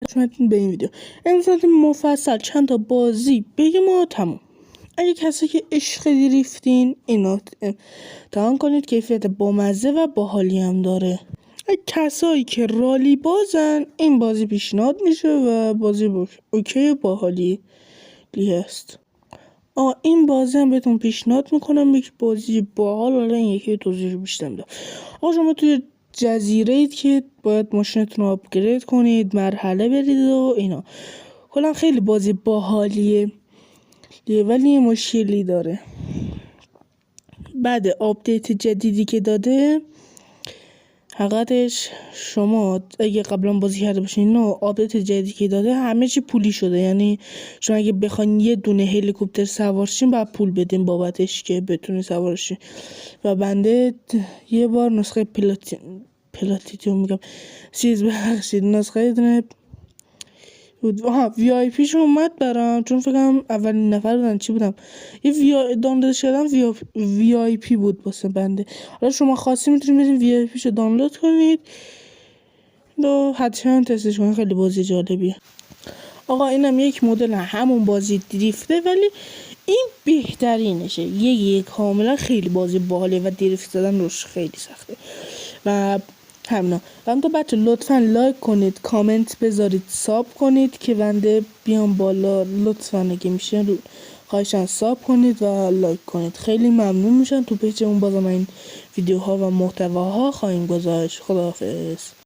شما به این ویدیو امروز مفصل چند تا بازی بگیم و تموم. اگه کسی که عشق دریفتین اینا امتحان کنید، کیفیت بامزه و باحالی هم داره. اگه کسایی که رالی بازن این بازی پیشنهاد میشه و بازی اوکی و باحالی هست. این بازی هم بهتون پیشنهاد میکنم، یک بازی باحال. حالا این یکی توضیح بیشتر میدم. شما توی جزیره اید که باید ماشینتون رو آپگرید کنید، مرحله برید و اینا. کلا خیلی بازی باحالیه ولی یه مشکلی داره. بعد آپدیت جدیدی که داده، حقیقتش شما اگه قبلا بازی کرده باشین آپدیت جدیدی که داده همه چی پولی شده. یعنی شما اگه بخواین یه دونه هلیکوپتر سوار شین باید پول بدین بابتش که بتونین سوار شین. و بنده یه بار نسخه پلاتینیوم میگم نسخه دونه وی آی پیش اومد برام، چون فکرم اولین نفر بودن. چی بودم یه دانلود کردم وی آی پی بود واسه بنده. حالا شما خواستی میتونید برید وی آی پیشو دانلود کنید و حتما تستش کنید، خیلی بازی جالبیه. اینم یک مدل همون بازی دریفته ولی این بهترینشه. یه کاملا خیلی بازی باحاله و دریفت زدن روش خیلی سخته و همینا. تو بچه لطفا لایک کنید، کامنت بذارید، ساب کنید که بنده بیام بالا. لطفا اگه میشه خواهشاً ساب کنید و لایک کنید، خیلی ممنون میشم. تو پیجمون بازم این ویدیوها و محتواها خواهیم گذاشت. خداحافظ.